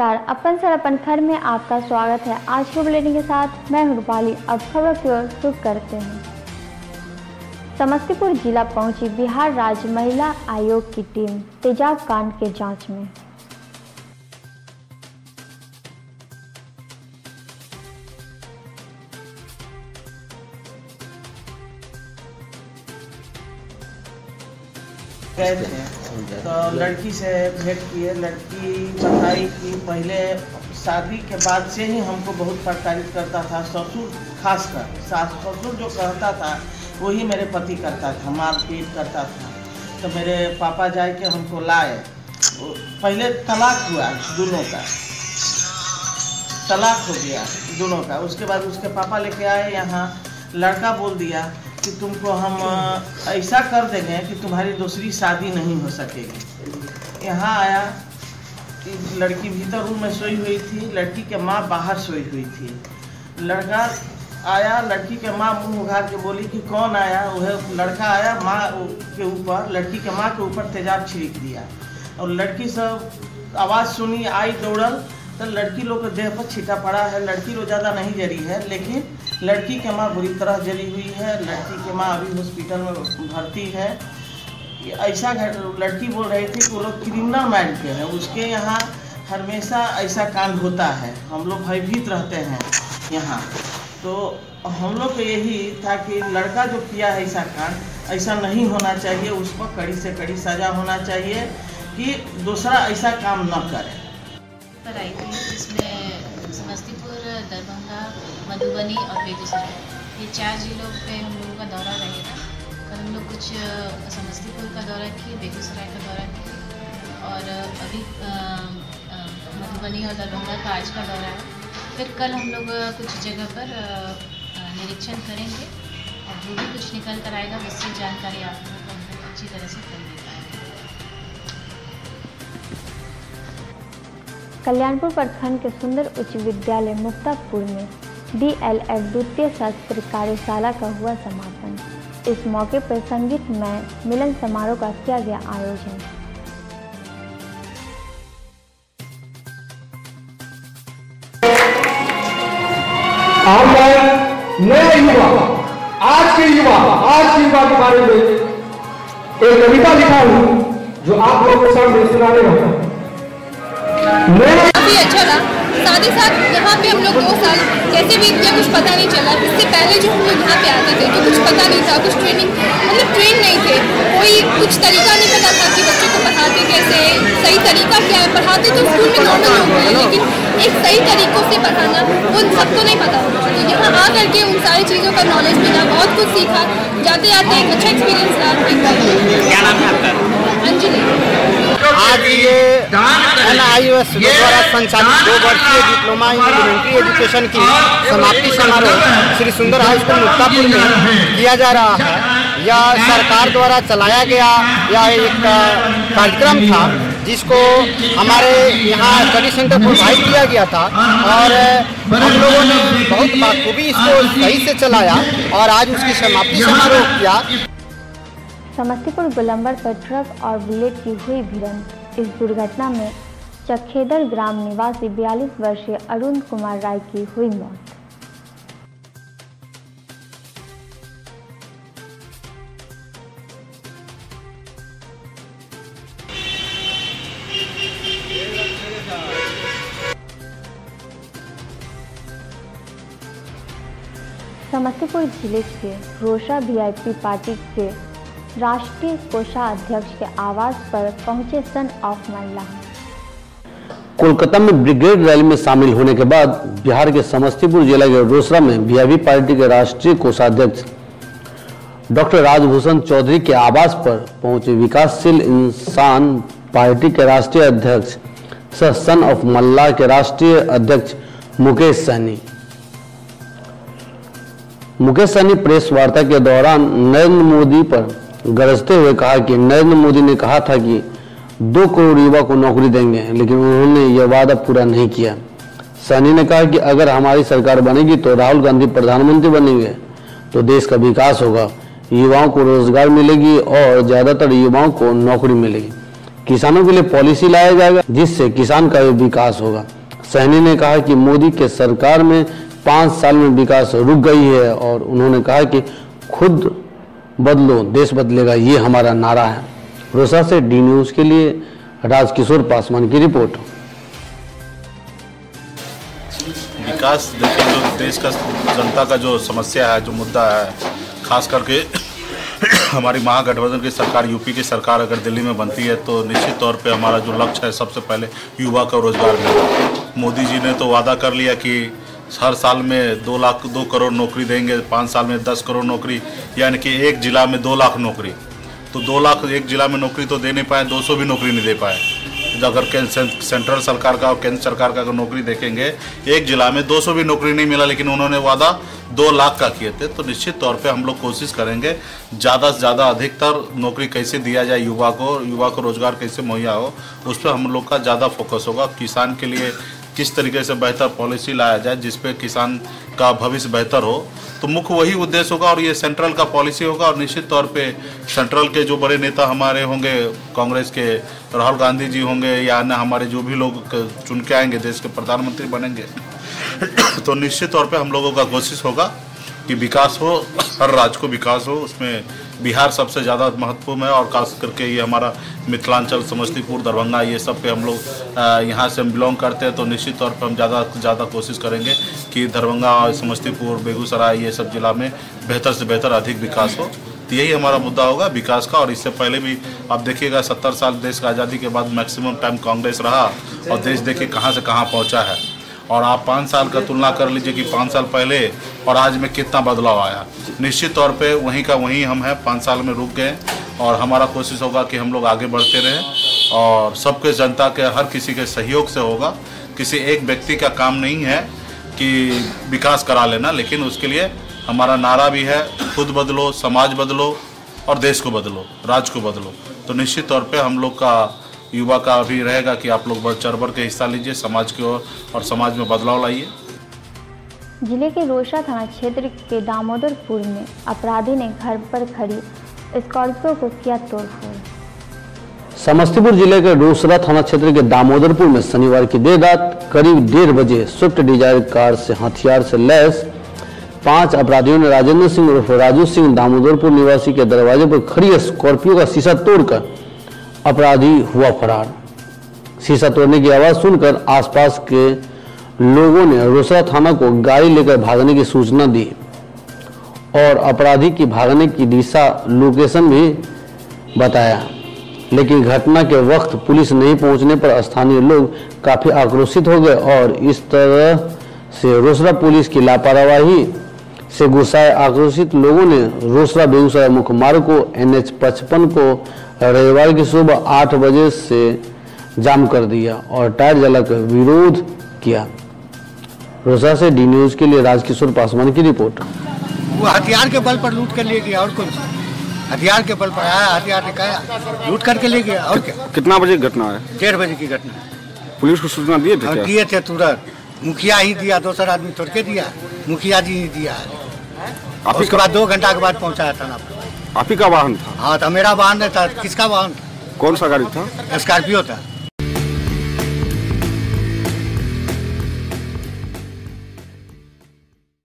नमस्कार, अपन सर अपन घर में आपका स्वागत है। आज के बुलेटिन के साथ मैं हूं रूपाली। अब खबर की ओर रुख करते हैं। समस्तीपुर जिला पहुंची बिहार राज्य महिला आयोग की टीम तेजाब कांड के जांच में। गए थे तो लड़की से भेंट किए। लड़की बताई कि पहले शादी के बाद से ही हमको बहुत प्रताड़ित करता था, ससुर खासकर। सास ससुर जो कहता था वही मेरे पति करता था, मारपीट करता था। तो मेरे पापा जाए के हमको लाए। पहले तलाक हुआ, दोनों का तलाक हो गया दोनों का। उसके बाद उसके पापा लेके आए यहाँ। लड़का बोल दिया कि तुमको हम ऐसा कर देंगे कि तुम्हारी दूसरी शादी नहीं हो सकेगी। यहाँ आया कि लड़की भीतर रूम में सोई हुई थी, लड़की के माँ बाहर सोई हुई थी। लड़का आया, लड़की के माँ मुंह उघार के बोली कि कौन आया। वह लड़का आया, माँ के ऊपर, लड़की के माँ के ऊपर तेजाब छिड़क दिया। और लड़की सब आवाज़ सुनी, आई दौड़ल तो लड़की लोग के देह पर छींटा पड़ा है। लड़की लोग ज़्यादा नहीं जली है, लेकिन लड़की के माँ बुरी तरह जली हुई है। लड़की के माँ अभी हॉस्पिटल में भर्ती है। ऐसा लड़की बोल रही थी कि वो लोग क्रिमिनल माइंड के हैं, उसके यहाँ हमेशा ऐसा कांड होता है, हम लोग भयभीत रहते हैं यहाँ। तो हम लोग को यही था कि लड़का जो किया है ऐसा कांड, ऐसा नहीं होना चाहिए। उस पर कड़ी से कड़ी सज़ा होना चाहिए कि दूसरा ऐसा काम न करे। पर आई थी जिसमें समस्तीपुर, दरभंगा, मधुबनी और बेगूसराय, ये 4 जिलों पे हम लोगों का दौरा रहेगा। कल हम लोग कुछ समस्तीपुर का दौरा किए, बेगूसराय का दौरा किए और अभी मधुबनी और दरभंगा का आज का दौरा है। फिर कल हम लोग कुछ जगह पर निरीक्षण करेंगे और जो भी कुछ निकल कर आएगा उससे जानकारी आप लोगों को हम लोग अच्छी तरह से कर दे पाएंगे। कल्याणपुर प्रखंड के सुंदर उच्च विद्यालय मुक्तापुर में DLED द्वितीय सत्र कार्यशाला का हुआ समापन। इस मौके पर संगीतमय मिलन समारोह का किया गया आयोजन। नया युवा, आज के युवा के बारे में एक कविता लिखा हूँ जो आप लोगों के सामने सुनाने वाला हूँ। काफी अच्छा था। साथ ही साथ यहाँ पे हम लोग 2 साल कैसे बीत गया कुछ पता नहीं चला। इससे पहले जो हम लोग यहाँ पे आते थे तो कुछ पता नहीं था, कुछ ट्रेनिंग मतलब ट्रेन नहीं थे, कोई कुछ तरीका नहीं पता था कि बच्चों को पढ़ाते कैसे, सही तरीका क्या है। पढ़ाते तो स्कूल में नॉर्मल हो गए, लेकिन एक सही तरीकों से पढ़ाना वो सबको नहीं पता होता। तो यहाँ आ करके उन सारी चीज़ों का नॉलेज मिला, बहुत कुछ सीखा। जाते जाते एक अच्छा एक्सपीरियंस रहा। क्या नाम है आपका? अंजलि। आज ये NIOS द्वारा संचालित 2 वर्षीय डिप्लोमा इन एलिमेंट्री एजुकेशन की समाप्ति समारोह श्री सुंदर हाई स्कूल मुक्तापुर में किया जा रहा है। यह सरकार द्वारा चलाया गया यह एक कार्यक्रम था जिसको हमारे यहाँ स्टडी सेंटर प्रोवाइड किया गया था और हम लोगों ने बहुत बखूबी इसको सही से चलाया और आज उसकी समाप्ति समारोह किया। समस्तीपुर गोलंबर पर ट्रक और बुलेट की हुई भिड़ंत। इस दुर्घटना में चखेदर ग्राम निवासी 42 वर्षीय अरुण कुमार राय की हुई मौत। समस्तीपुर जिले के रोशा VIP पार्टी के राष्ट्रीय कोषाध्यक्ष के आवास पर पहुंचे सन ऑफ महिला। कोलकाता में ब्रिगेड रैली में शामिल होने के बाद बिहार के समस्तीपुर जिला के रोसड़ा में VIP पार्टी के राष्ट्रीय कोषाध्यक्ष डॉक्टर राजभूषण चौधरी के आवास पर पहुंचे विकासशील इंसान पार्टी के राष्ट्रीय अध्यक्ष सह सन ऑफ मल्ला के राष्ट्रीय अध्यक्ष मुकेश सहनी प्रेस वार्ता के दौरान नरेंद्र मोदी पर गरजते हुए कहा कि नरेंद्र मोदी ने कहा था कि 2 करोड़ युवा को नौकरी देंगे, लेकिन उन्होंने यह वादा पूरा नहीं किया। सहनी ने कहा कि अगर हमारी सरकार बनेगी तो राहुल गांधी प्रधानमंत्री बनेंगे तो देश का विकास होगा, युवाओं को रोजगार मिलेगी और ज्यादातर युवाओं को नौकरी मिलेगी। किसानों के लिए पॉलिसी लाया जाएगा जिससे किसान का भी विकास होगा। सहनी ने कहा कि मोदी के सरकार में 5 साल में विकास रुक गई है और उन्होंने कहा कि खुद बदलो देश बदलेगा, ये हमारा नारा है। रोसा से डी न्यूज के लिए राजकिशोर पासवान की रिपोर्ट। विकास देखिए, जो देश का जनता का जो समस्या है, जो मुद्दा है, खास करके हमारी महागठबंधन की सरकार, यूपी की सरकार अगर दिल्ली में बनती है तो निश्चित तौर पे हमारा जो लक्ष्य है सबसे पहले युवा को रोजगार मिलेगा। मोदी जी ने तो वादा कर लिया कि हर साल में 2 करोड़ नौकरी देंगे, 5 साल में 10 करोड़ नौकरी, यानी कि एक जिला में 2 लाख नौकरी। तो 2 लाख एक जिला में नौकरी तो दे नहीं पाए, 200 भी नौकरी नहीं दे पाए। अगर सेंट्रल सरकार का और केंद्र सरकार का अगर नौकरी देखेंगे, एक जिला में 200 भी नौकरी नहीं मिला, लेकिन उन्होंने वादा 2 लाख का किए थे। तो निश्चित तौर पे हम लोग कोशिश करेंगे ज़्यादा से ज़्यादा अधिकतर नौकरी कैसे दिया जाए युवा को रोजगार कैसे मुहैया हो, उस पर हम लोग का ज़्यादा फोकस होगा। किसान के लिए किस तरीके से बेहतर पॉलिसी लाया जाए जिसपे किसान का भविष्य बेहतर हो, तो मुख्य वही उद्देश्य होगा और ये सेंट्रल का पॉलिसी होगा। और निश्चित तौर पे सेंट्रल के जो बड़े नेता हमारे होंगे, कांग्रेस के राहुल गांधी जी होंगे या अन्य हमारे जो भी लोग चुन के आएंगे, देश के प्रधानमंत्री बनेंगे, तो निश्चित तौर पे हम लोगों का कोशिश होगा कि विकास हो, हर राज्य को विकास हो। उसमें बिहार सबसे ज़्यादा महत्वपूर्ण है और खास करके ये हमारा मिथिलांचल, समस्तीपुर, दरभंगा, ये सब पे हम लोग यहाँ से हम बिलोंग करते हैं। तो निश्चित तौर पे हम ज़्यादा कोशिश करेंगे कि दरभंगा, समस्तीपुर, बेगूसराय, ये सब जिला में बेहतर से बेहतर अधिक विकास हो। तो यही हमारा मुद्दा होगा विकास का। और इससे पहले भी आप देखिएगा 70 साल देश की आज़ादी के बाद मैक्सिमम टाइम कांग्रेस रहा और देश देखिए कहाँ से कहाँ पहुँचा है। और आप 5 साल का तुलना कर लीजिए कि 5 साल पहले और आज में कितना बदलाव आया। निश्चित तौर पे वहीं का वहीं हम हैं, 5 साल में रुक गए और हमारा कोशिश होगा कि हम लोग आगे बढ़ते रहें और सबके, जनता के, हर किसी के सहयोग से होगा। किसी एक व्यक्ति का काम नहीं है कि विकास करा लेना, लेकिन उसके लिए हमारा नारा भी है, खुद बदलो, समाज बदलो और देश को बदलो, राज्य को बदलो। तो निश्चित तौर पे हम लोग का युवा का भी रहेगा कि आप लोग बढ़ चढ़ के हिस्सा लीजिए समाज की ओर और समाज में बदलाव लाइए। जिले के रोसा थाना क्षेत्र के दामोदरपुर में अपराधी ने घर पर खड़ी स्कॉर्पियो को किया तोड़फोड़। समस्तीपुर जिले के रोसड़ा थाना क्षेत्र के दामोदरपुर में शनिवार की देर रात करीब 1:30 बजे स्विफ्ट डिजायर कार से हथियार से लैस 5 अपराधियों ने राजेंद्र सिंह उर्फ राजू सिंह दामोदरपुर निवासी के दरवाजे पर खड़ी स्कॉर्पियो का शीशा तोड़कर अपराधी हुआ फरार। शीशा तोड़ने की आवाज सुनकर आसपास के लोगों ने रोसड़ा थाना को गाड़ी लेकर भागने की सूचना दी और अपराधी की भागने की दिशा लोकेशन भी बताया, लेकिन घटना के वक्त पुलिस नहीं पहुंचने पर स्थानीय लोग काफी आक्रोशित हो गए और इस तरह से रोसड़ा पुलिस की लापरवाही से गुस्साए आक्रोशित लोगों ने रोसड़ा बेगूसराय मुख्य मार्ग को NH 55 को रविवार की सुबह 8 बजे से जाम कर दिया और टायर जलाकर विरोध किया। रोसा से डी न्यूज के लिए राजकिशोर पासवान की रिपोर्ट। वो हथियार के बल पर लूट कर ले गया और कुछ हथियार के बल पर आया, हथियार निकाया, लूट करके ले गया और क्या। कितना बजे घटना है? 1:30 बजे की घटना है। पुलिस को सूचना दिए थे क्या? दिए थे तुरंत, मुखिया ही दिया, दूसरा आदमी तोड़ के दिया, मुखिया जी ही दिया। उसके बाद 2 घंटा के बाद पहुंचाया थाना पर। आप ही का वाहन था? हाँ, तो मेरा वाहन था। किसका वाहन? कौन सा गाड़ी था? स्कॉर्पियो था।